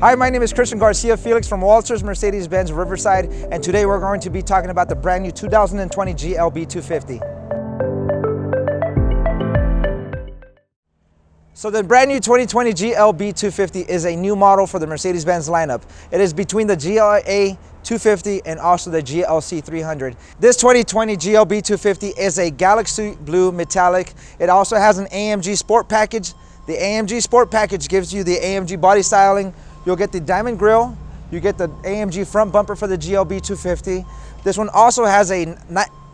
Hi, my name is Christian Garcia Felix from Walters Mercedes-Benz Riverside, and today we're going to be talking about the brand new 2020 GLB 250. So the brand new 2020 GLB 250 is a new model for the Mercedes-Benz lineup. It is between the GLA 250 and also the GLC 300. This 2020 GLB 250 is a Galaxy Blue Metallic. It also has an AMG Sport Package. The AMG Sport Package gives you the AMG body styling. You'll get the diamond grille. You get the AMG front bumper for the GLB 250. This one also has a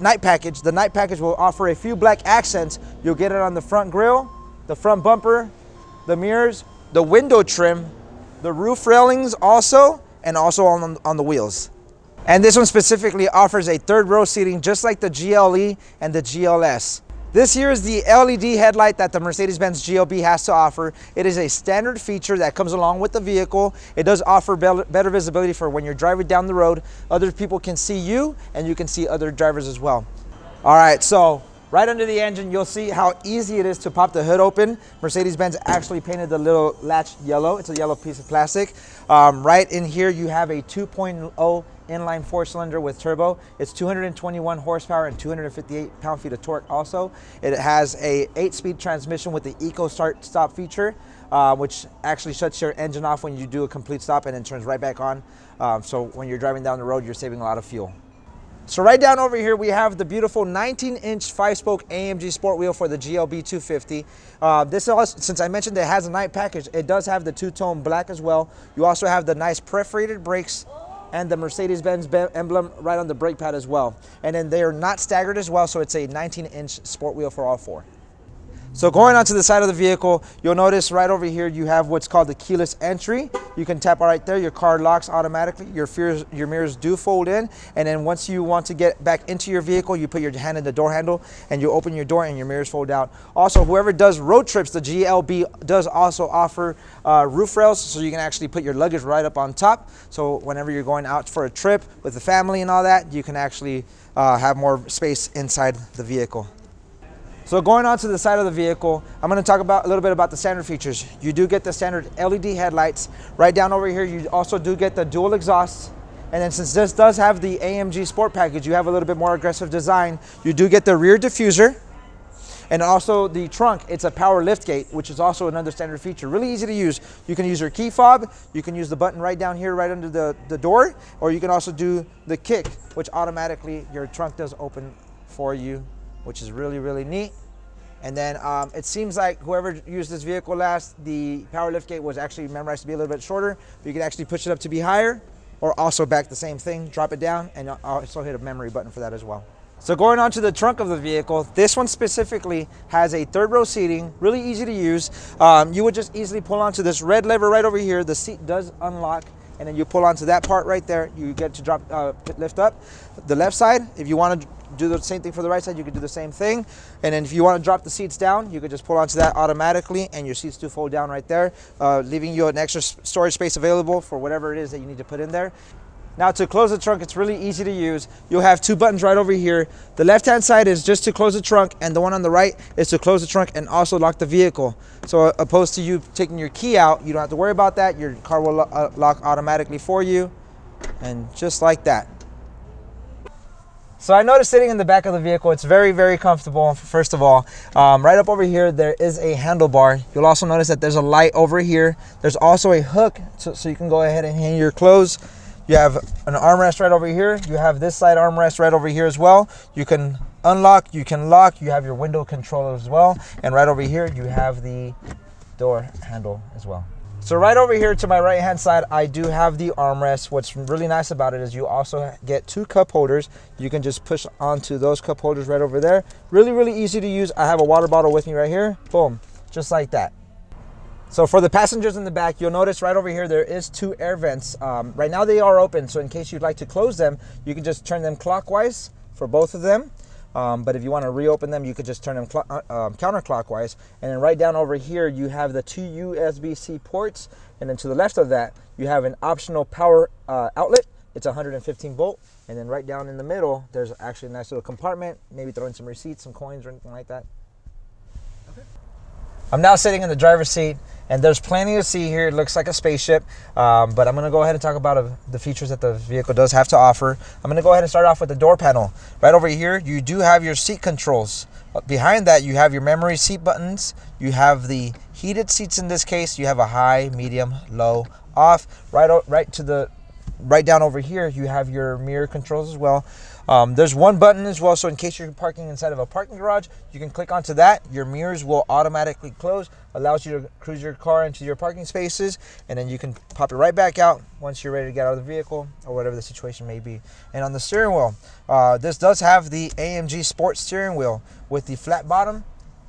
night package. The night package will offer a few black accents. You'll get it on the front grille, the front bumper, the mirrors, the window trim, the roof railings also, and also on the wheels. And this one specifically offers a third row seating just like the GLE and the GLS. This here is the LED headlight that the Mercedes-Benz GLB has to offer. It is a standard feature that comes along with the vehicle. It does offer better visibility for when you're driving down the road. Other people can see you and you can see other drivers as well. All right, so right under the engine, you'll see how easy it is to pop the hood open. Mercedes-Benz actually painted the little latch yellow. It's a yellow piece of plastic. Right in here, you have a 2.0 inline four-cylinder with turbo. It's 221 horsepower and 258 pound-feet of torque also. It has a 8-speed transmission with the Eco Start-Stop feature, which actually shuts your engine off when you do a complete stop and then turns right back on. So when you're driving down the road, you're saving a lot of fuel. So right down over here, we have the beautiful 19-inch 5-spoke AMG sport wheel for the GLB 250. This also, since I mentioned it has a night package, it does have the two-tone black as well. You also have the nice perforated brakes and the Mercedes-Benz emblem right on the brake pad as well. And then they are not staggered as well, so it's a 19-inch sport wheel for all four. So going onto the side of the vehicle, you'll notice right over here you have what's called the keyless entry. You can tap right there, your car locks automatically, your mirrors do fold in, and then once you want to get back into your vehicle, you put your hand in the door handle and you open your door and your mirrors fold out. Also, whoever does road trips, the GLB does also offer roof rails, so you can actually put your luggage right up on top. So whenever you're going out for a trip with the family and all that, you can actually have more space inside the vehicle. So going on to the side of the vehicle, I'm going to talk about a little bit about the standard features. You do get the standard LED headlights. Right down over here, you also do get the dual exhausts. And then since this does have the AMG Sport Package, you have a little bit more aggressive design. You do get the rear diffuser. And also the trunk, it's a power lift gate, which is also another standard feature. Really easy to use. You can use your key fob. You can use the button right down here, right under the door. Or you can also do the kick, which automatically your trunk does open for you, which is really, really neat. And then it seems like whoever used this vehicle last, the power liftgate was actually memorized to be a little bit shorter. But you can actually push it up to be higher, or also back the same thing, drop it down, and also hit a memory button for that as well. So going on to the trunk of the vehicle, this one specifically has a third row seating, really easy to use. You would just easily pull onto this red lever right over here. The seat does unlock, and then you pull onto that part right there. You get to lift up. The left side, if you want to do the same thing for the right side, you could do the same thing. And then if you want to drop the seats down, you could just pull onto that automatically, and your seats do fold down right there, leaving you an extra storage space available for whatever it is that you need to put in there. Now to close the trunk, it's really easy to use. You'll have two buttons right over here. The left-hand side is just to close the trunk, and the one on the right is to close the trunk and also lock the vehicle. So opposed to you taking your key out, you don't have to worry about that. Your car will lock automatically for you, and just like that. So I noticed sitting in the back of the vehicle, it's very, very comfortable, first of all. Right up over here, there is a handlebar. You'll also notice that there's a light over here. There's also a hook, so you can go ahead and hang your clothes. You have an armrest right over here. You have this side armrest right over here as well. You can unlock, you can lock, you have your window control as well. And right over here, you have the door handle as well. So right over here to my right hand side, I do have the armrest. What's really nice about it is you also get two cup holders. You can just push onto those cup holders right over there. Really, really easy to use. I have a water bottle with me right here. Boom, just like that. So for the passengers in the back, you'll notice right over here, there is two air vents. Right now they are open, so in case you'd like to close them, you can just turn them clockwise for both of them. But if you want to reopen them, you could just turn them counterclockwise. And then right down over here, you have the two USB-C ports. And then to the left of that, you have an optional power outlet. It's 115 volt. And then right down in the middle, there's actually a nice little compartment. Maybe throw in some receipts, some coins, or anything like that. Okay. I'm now sitting in the driver's seat. And there's plenty to see here. It looks like a spaceship, but I'm gonna go ahead and talk about the features that the vehicle does have to offer. I'm gonna go ahead and start off with the door panel. Right over here, you do have your seat controls. Behind that, you have your memory seat buttons. You have the heated seats in this case. You have a high, medium, low, off. Right down over here, you have your mirror controls as well. There's one button as well, so in case you're parking inside of a parking garage, you can click onto that. Your mirrors will automatically close, allows you to cruise your car into your parking spaces, and then you can pop it right back out once you're ready to get out of the vehicle or whatever the situation may be. And on the steering wheel, this does have the AMG Sport steering wheel with the flat bottom.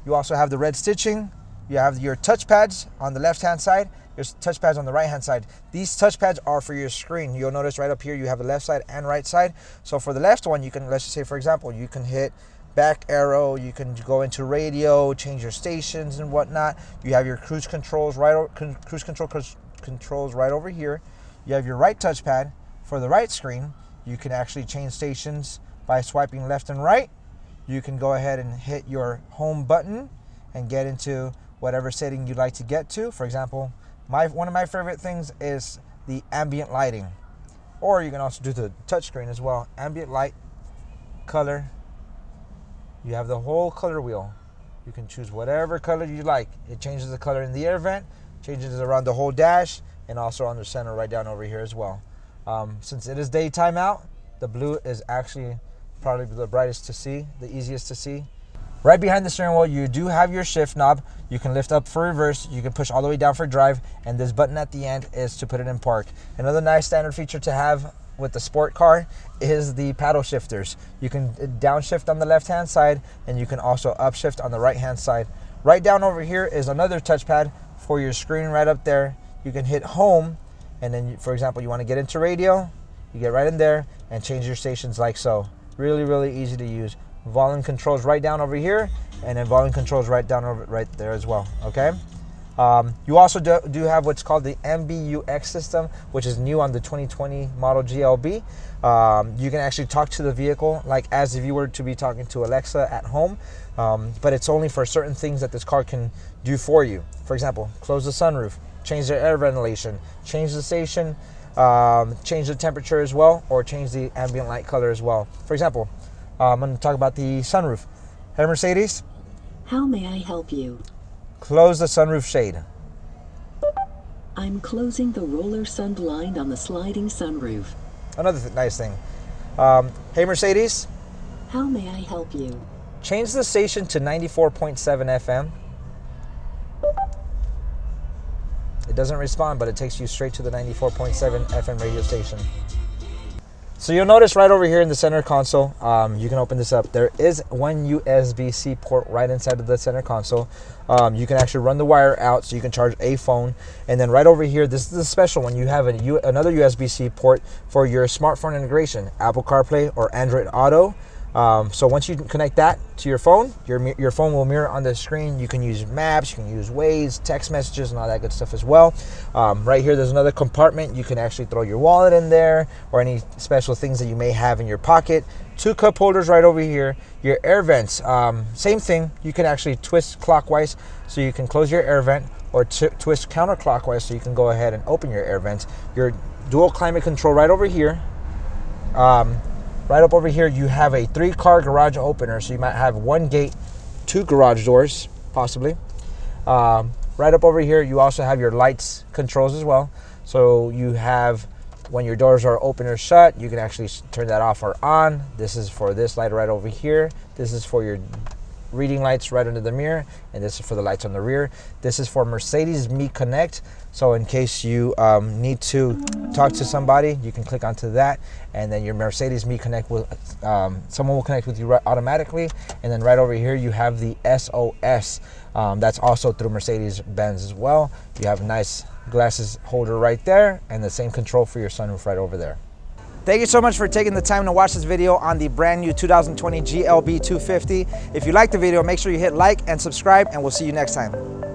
You also have the red stitching. You have your touch pads on the left-hand side. There's touch pads on the right-hand side. These touch pads are for your screen. You'll notice right up here you have a left side and right side. So for the left one, you can, let's just say for example, you can hit back arrow, you can go into radio, change your stations and whatnot. You have your cruise controls controls right over here. You have your right touchpad for the right screen. You can actually change stations by swiping left and right. You can go ahead and hit your home button and get into whatever setting you'd like to get to. For example, one of my favorite things is the ambient lighting, or you can also do the touchscreen as well. Ambient light, color. You have the whole color wheel. You can choose whatever color you like. It changes the color in the air vent, changes around the whole dash, and also on the center right down over here as well. Since it is daytime out, the blue is actually probably the brightest to see, the easiest to see. Right behind the steering wheel, you do have your shift knob. You can lift up for reverse, you can push all the way down for drive, and this button at the end is to put it in park. Another nice standard feature to have with the sport car is the paddle shifters. You can downshift on the left-hand side, and you can also upshift on the right-hand side. Right down over here is another touchpad for your screen right up there. You can hit home, and then, for example, you want to get into radio, you get right in there and change your stations like so. Really, really easy to use. Volume controls right down over here, and then volume controls right there as well. Okay. You also do have what's called the MBUX system, which is new on the 2020 model GLB. You can actually talk to the vehicle like as if you were to be talking to Alexa at home, but it's only for certain things that this car can do for you. For example, close the sunroof, change the air ventilation, change the station, change the temperature as well, or change the ambient light color as well. For example, I'm going to talk about the sunroof. Hey Mercedes. How may I help you? Close the sunroof shade. I'm closing the roller sun blind on the sliding sunroof. Another nice thing. Hey Mercedes. How may I help you? Change the station to 94.7 FM. It doesn't respond, but it takes you straight to the 94.7 FM radio station. So you'll notice right over here in the center console, you can open this up. There is one USB-C port right inside of the center console. You can actually run the wire out so you can charge a phone. And then right over here, this is the special one. You have another USB-C port for your smartphone integration, Apple CarPlay or Android Auto. So once you connect that to your phone will mirror on the screen. You can use maps, you can use Waze, text messages, and all that good stuff as well. Right here, there's another compartment. You can actually throw your wallet in there or any special things that you may have in your pocket. Two cup holders right over here. Your air vents, same thing. You can actually twist clockwise so you can close your air vent, or twist counterclockwise so you can go ahead and open your air vents. Your dual climate control right over here. Right up over here, you have a 3-car garage opener, so you might have 1 gate, 2 garage doors, possibly. Right up over here, you also have your lights controls as well. So you have, when your doors are open or shut, you can actually turn that off or on. This is for this light right over here. This is for your reading lights right under the mirror, and this is for the lights on the rear. This is for Mercedes Me Connect, so in case you need to talk to somebody, you can click onto that, and then your Mercedes Me Connect will someone will connect with you automatically. And then right over here you have the SOS, that's also through Mercedes-Benz as well. You have a nice glasses holder right there, and the same control for your sunroof right over there. Thank you so much for taking the time to watch this video on the brand new 2020 GLB 250. If you liked the video, make sure you hit like and subscribe, and we'll see you next time.